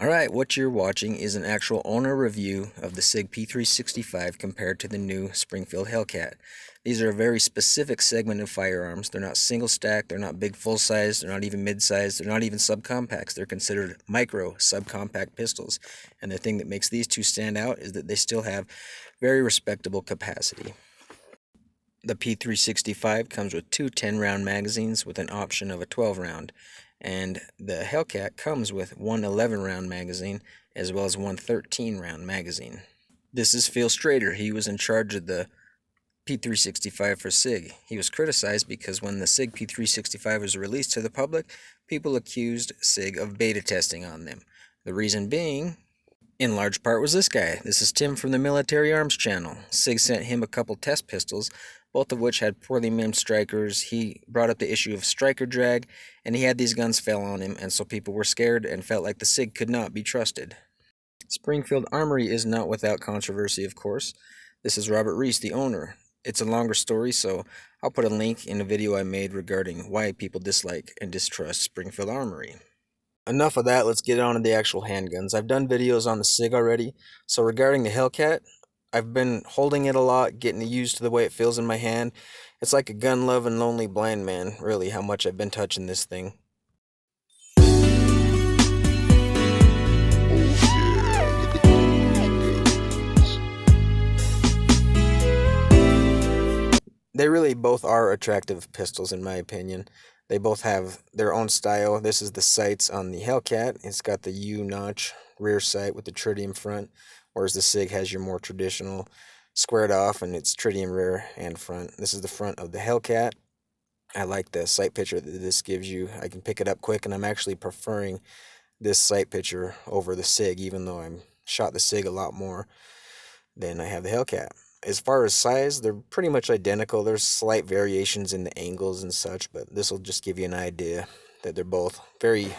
Alright, what you're watching is an actual owner review of the Sig P365 compared to the new Springfield Hellcat. These are a very specific segment of firearms. They're not single stack, they're not big full size, they're not even mid size, they're not even subcompacts. They're considered micro subcompact pistols. And the thing that makes these two stand out is that they still have very respectable capacity. The P365 comes with two 10-round magazines with an option of a 12-round. And the Hellcat comes with one 11-round magazine as well as one 13-round magazine. This is Phil Strader. He was in charge of the P365 for Sig. He was criticized because when the Sig P365 was released to the public, people accused Sig of beta testing on them. The reason being, in large part, was this guy. This is Tim from the Military Arms channel. Sig sent him a couple test pistols, both of which had poorly mimed strikers. He brought up the issue of striker drag, and he had these guns fail on him, and so people were scared and felt like the Sig could not be trusted. Springfield Armory is not without controversy, of course. This is Robert Reese, the owner. It's a longer story, so I'll put a link in a video I made regarding why people dislike and distrust Springfield Armory. Enough of that, let's get on to the actual handguns. I've done videos on the Sig already, so regarding the Hellcat, I've been holding it a lot, getting used to the way it feels in my hand. It's like a gun-loving, lonely blind man, really, how much I've been touching this thing. They really both are attractive pistols, in my opinion. They both have their own style. This is the sights on the Hellcat. It's got the U-notch rear sight with the tritium front, whereas the Sig has your more traditional squared off and it's tritium rear and front. This is the front of the Hellcat. I like the sight picture that this gives you. I can pick it up quick, and I'm actually preferring this sight picture over the Sig, even though I'm shot the Sig a lot more than I have the Hellcat. As far as size, they're pretty much identical. There's slight variations in the angles and such, but this will just give you an idea that they're both very,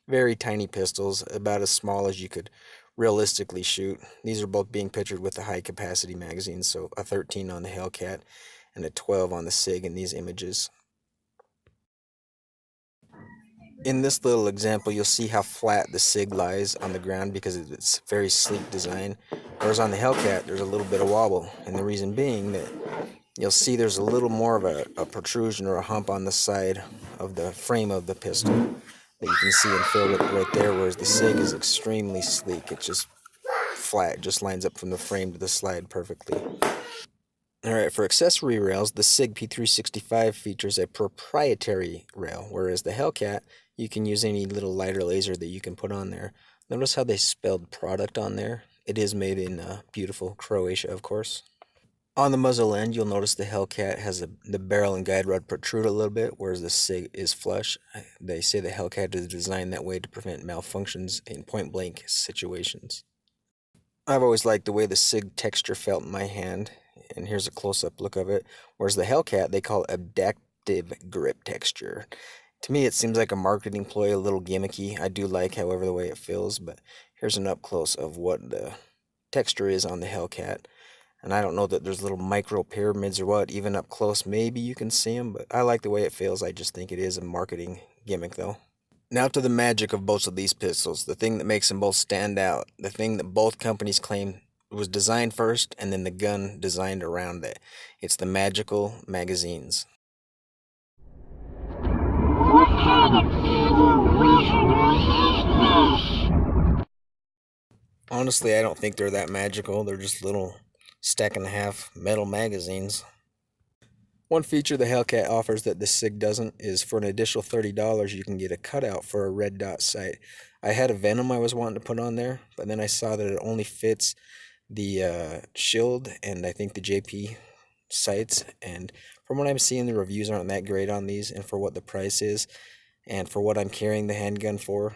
very tiny pistols, about as small as you could realistically shoot. These are both being pictured with the high capacity magazines, so a 13 on the Hellcat and a 12 on the Sig in these images. In this little example, you'll see how flat the Sig lies on the ground because of its very sleek design. Whereas on the Hellcat, there's a little bit of wobble, and the reason being that you'll see there's a little more of a protrusion or a hump on the side of the frame of the pistol that you can see and feel right there, whereas the Sig is extremely sleek. It's just flat, it just lines up from the frame to the slide perfectly. Alright, for accessory rails, the Sig P365 features a proprietary rail, whereas the Hellcat, you can use any little lighter laser that you can put on there. Notice how they spelled product on there. It is made in beautiful Croatia, of course. On the muzzle end, you'll notice the Hellcat has the barrel and guide rod protrude a little bit, whereas the Sig is flush. They say the Hellcat is designed that way to prevent malfunctions in point-blank situations. I've always liked the way the Sig texture felt in my hand, and here's a close-up look of it, whereas the Hellcat they call adaptive grip texture. To me, it seems like a marketing ploy, a little gimmicky. I do like, however, the way it feels, but here's an up-close of what the texture is on the Hellcat. And I don't know that there's little micro pyramids or what, even up close, maybe you can see them, but I like the way it feels. I just think it is a marketing gimmick, though. Now to the magic of both of these pistols, the thing that makes them both stand out, the thing that both companies claim was designed first and then the gun designed around it. It's the magical magazines. What kind of evil wizardry is this? Honestly, I don't think they're that magical. They're just little stack and a half metal magazines. One feature the Hellcat offers that the Sig doesn't is for an additional $30 you can get a cutout for a red dot sight. I had a Venom I was wanting to put on there, but then I saw that it only fits the Shield and I think the JP sights, and from what I'm seeing, the reviews aren't that great on these, and for what the price is and for what I'm carrying the handgun for,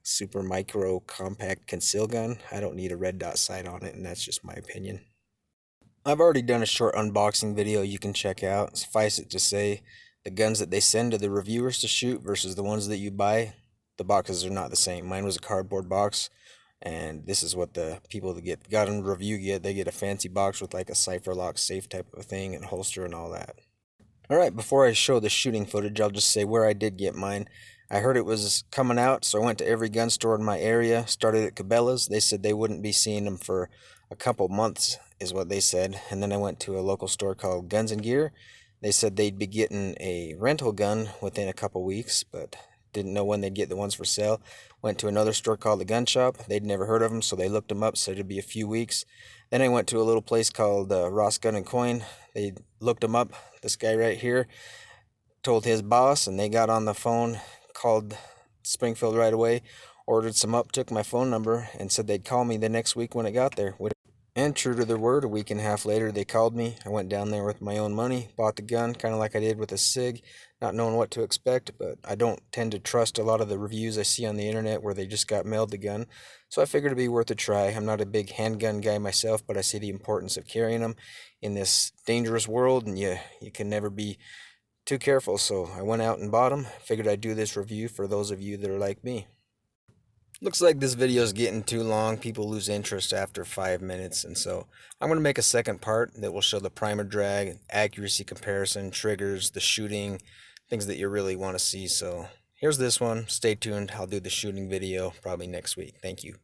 super micro compact conceal gun, I don't need a red dot sight on it, and that's just my opinion. I've already done a short unboxing video you can check out. Suffice it to say, the guns that they send to the reviewers to shoot versus the ones that you buy, the boxes are not the same. Mine was a cardboard box, and this is what the people that got in review get. They get a fancy box with like a cipher lock safe type of thing and holster and all that. Alright, before I show the shooting footage, I'll just say where I did get mine. I heard it was coming out, so I went to every gun store in my area, started at Cabela's. They said they wouldn't be seeing them for a couple months, is what they said. And then I went to a local store called Guns and Gear. They said they'd be getting a rental gun within a couple weeks, but didn't know when they'd get the ones for sale. Went to another store called the Gun Shop. They'd never heard of them, so they looked them up, said it'd be a few weeks. Then I went to a little place called Ross Gun and Coin. They looked them up. This guy right here told his boss, and they got on the phone, called Springfield right away, ordered some up, took my phone number, and said they'd call me the next week when it got there. And true to their word, a week and a half later, they called me. I went down there with my own money, bought the gun, kind of like I did with a Sig, not knowing what to expect, but I don't tend to trust a lot of the reviews I see on the internet where they just got mailed the gun. So I figured it'd be worth a try. I'm not a big handgun guy myself, but I see the importance of carrying them in this dangerous world, and you can never be too careful. So I went out and bought them. Figured I'd do this review for those of you that are like me. Looks like this video is getting too long. People lose interest after 5 minutes, and so I'm going to make a second part that will show the primer drag, accuracy comparison, triggers, the shooting, things that you really want to see. So here's this one. Stay tuned. I'll do the shooting video probably next week. Thank you.